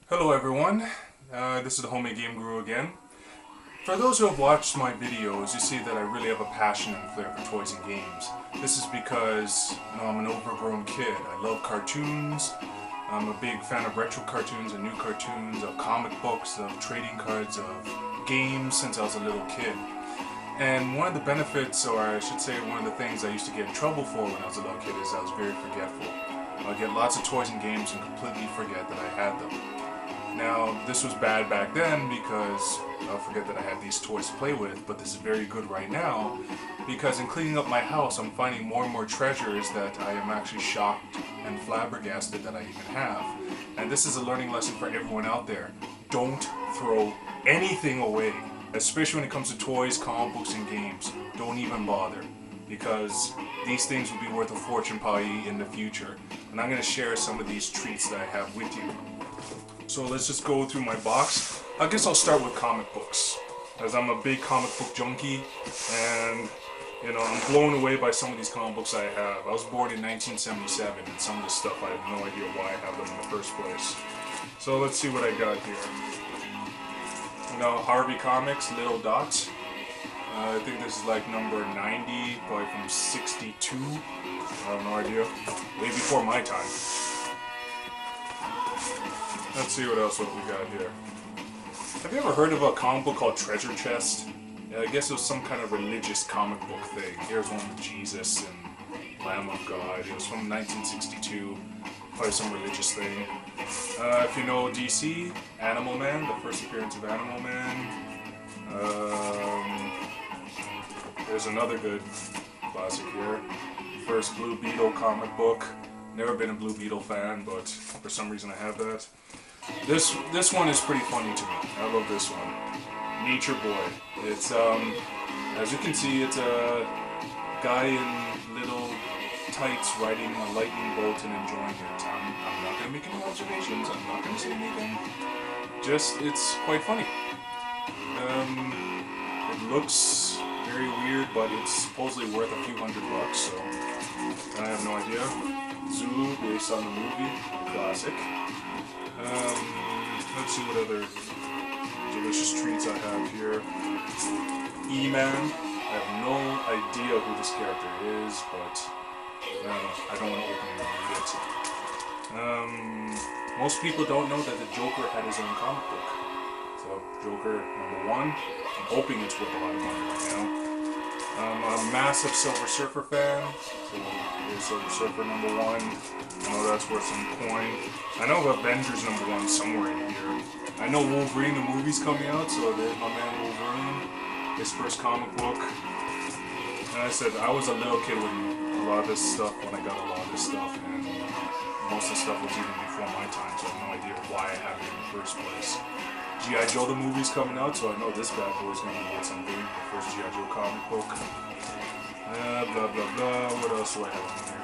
Hello everyone, this is the Homemade Game Guru again. For those who have watched my videos, you see that I really have a passion and flair for toys and games. This is because, I'm an overgrown kid. I love cartoons. I'm a big fan of retro cartoons and new cartoons, of comic books, of trading cards, of games since I was a little kid. And one of the benefits, or I should say one of the things I used to get in trouble for when I was a little kid is I was very forgetful. I'd get lots of toys and games and completely forget that I had them. Now, this was bad back then because I'll forget that I had these toys to play with, but this is very good right now because in cleaning up my house, I'm finding more and more treasures that I am actually shocked and flabbergasted that I even have. And this is a learning lesson for everyone out there. Don't throw anything away, especially when it comes to toys, comic books, and games. Don't even bother, because these things will be worth a fortune probably in the future. And I'm going to share some of these treats that I have with you. So let's just go through my box. I guess I'll start with comic books, as I'm a big comic book junkie, and I'm blown away by some of these comic books I have. I was born in 1977, and some of this stuff I have no idea why I have them in the first place. So let's see what I got here. Harvey Comics, Little Dots. I think this is like number 90, probably from 62. I have no idea. Way before my time. Let's see what else we got here. Have you ever heard of a comic book called Treasure Chest? Yeah, I guess it was some kind of religious comic book thing. Here's one with Jesus and Lamb of God. It was from 1962. Probably some religious thing. If you know DC, Animal Man, the first appearance of Animal Man. There's another good classic here. First Blue Beetle comic book. Never been a Blue Beetle fan, but for some reason I have that. This one is pretty funny to me. I love this one. Nature Boy. It's as you can see, it's a guy in little tights riding a lightning bolt and enjoying it. I'm not gonna make any observations. I'm not gonna say anything. Just it's quite funny. It looks very weird, but it's supposedly worth a few $100, so I have no idea. Zulu, based on the movie, classic. Let's see what other delicious treats I have here. E-Man. I have no idea who this character is, but I don't want to open it and read it. Most people don't know that the Joker had his own comic book. So, Joker #1. I'm hoping it's worth a lot of money right now. I'm a massive Silver Surfer fan, so here's Silver Surfer #1. I know that's worth some coin. I know Avengers #1 somewhere in here. I know Wolverine, the movie's coming out, so there's my man Wolverine, his first comic book. And I said, I was a little kid when a lot of this stuff, and most of the stuff was even before my time, so I have no idea why I have it in the first place. G.I. Joe the movie's coming out, so I know this bad boy's gonna get something. The first G.I. Joe comic book. Blah blah blah. What else do I have in here?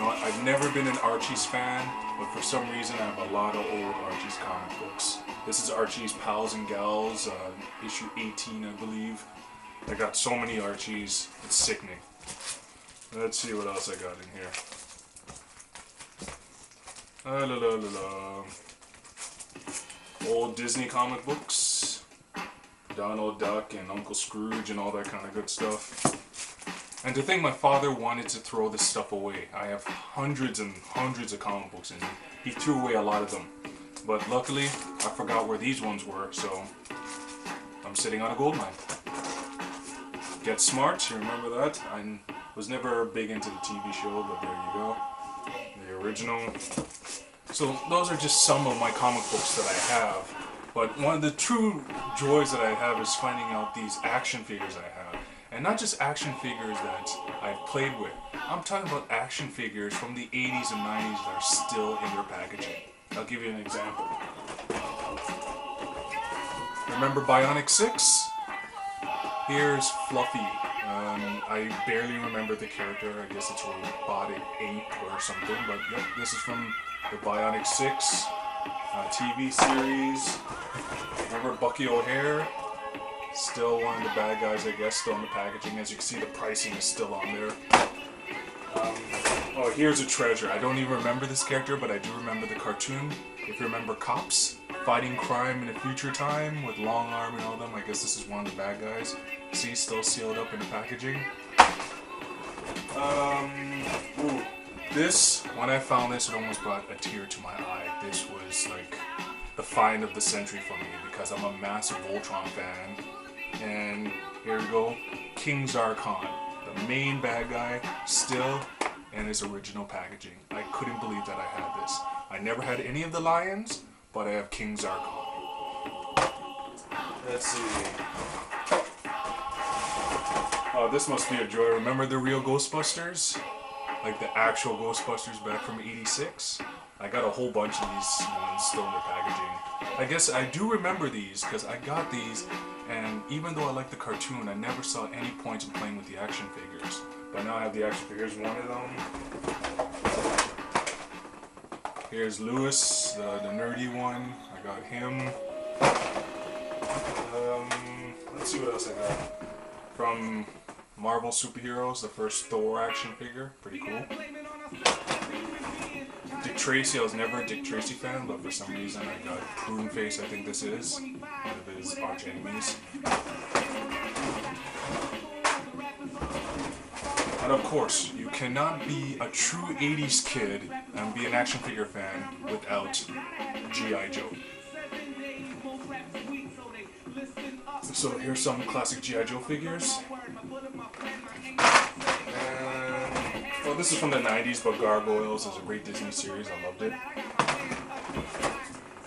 I've never been an Archie's fan, but for some reason I have a lot of old Archie's comic books. This is Archie's Pals and Gals, issue 18, I believe. I got so many Archies, it's sickening. Let's see what else I got in here. Old Disney comic books, Donald Duck and Uncle Scrooge and all that kind of good stuff. And to think my father wanted to throw this stuff away. I have hundreds and hundreds of comic books and he threw away a lot of them. But luckily, I forgot where these ones were, so I'm sitting on a gold mine. Get Smart, you remember that? I was never big into the TV show, but there you go. The original. So those are just some of my comic books that I have, but one of the true joys that I have is finding out these action figures I have. And not just action figures that I've played with, I'm talking about action figures from the 80s and 90s that are still in their packaging. I'll give you an example. Remember Bionic 6? Here's Fluffy. I barely remember the character, I guess it's a robotic ape or something, but yep, this is from the Bionic 6 TV series. Remember Bucky O'Hare? Still one of the bad guys, I guess, still in the packaging. As you can see, the pricing is still on there. Oh, here's a treasure. I don't even remember this character, but I do remember the cartoon. if you remember Cops, fighting crime in a future time with long arm and all them. I guess this is one of the bad guys. See, still sealed up in the packaging. Ooh. This, when I found this, it almost brought a tear to my eye. This was like the find of the century for me because I'm a massive Voltron fan. And here we go, King Zarkon, the main bad guy, still in his original packaging. I couldn't believe that I had this. I never had any of the lions, but I have King Zarkon. Let's see. Oh, this must be a joy. Remember the real Ghostbusters? Like the actual Ghostbusters back from '86? I got a whole bunch of these ones still in their packaging. I guess I do remember these because I got these, and even though I like the cartoon, I never saw any point in playing with the action figures. But now I have the action figures. One of them. Here's Lewis, the nerdy one. I got him. Let's see what else I got. From Marvel Superheroes, the first Thor action figure. Pretty cool. Dick Tracy, I was never a Dick Tracy fan, but for some reason I got Prune Face, I think this is. One of his arch enemies. And of course, you cannot be a true 80s kid and be an action figure fan without G.I. Joe. So here's some classic G.I. Joe figures. Well, this is from the 90s, but Gargoyles is a great Disney series. I loved it.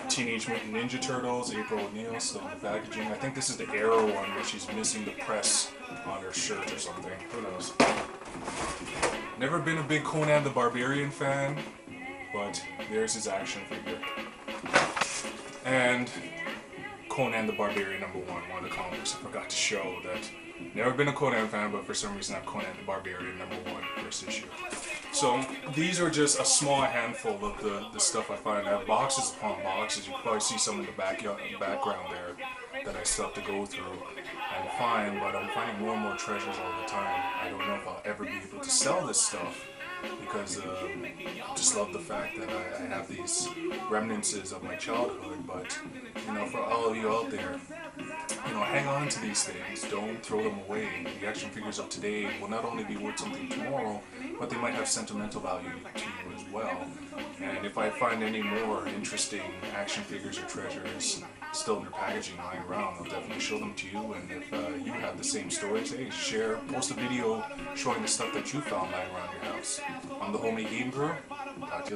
Teenage Mutant Ninja Turtles, April O'Neil, still in the packaging. I think this is the Arrow one where she's missing the press on her shirt or something. Who knows? Never been a big Conan the Barbarian fan, but there's his action figure. And Conan the Barbarian #1, one of the comics I forgot to show that. Never been a Conan fan, but for some reason I have Conan the Barbarian #1 first issue. So these are just a small handful of the stuff I find. I have boxes upon boxes. You can probably see some in the background there that I still have to go through and find, but I'm finding more and more treasures all the time. I don't know if I'll ever be able to sell this stuff because I just love the fact that I have these remnants of my childhood. But you know, for all of you out there, you know, hang on to these things. Don't throw them away. The action figures of today will not only be worth something tomorrow, but they might have sentimental value to you as well. And if I find any more interesting action figures or treasures still in their packaging lying around, I'll definitely show them to you. And if you have the same stories, hey, share, post a video showing the stuff that you found lying around your house. I'm the Homemade Game Guru. Talk to you later.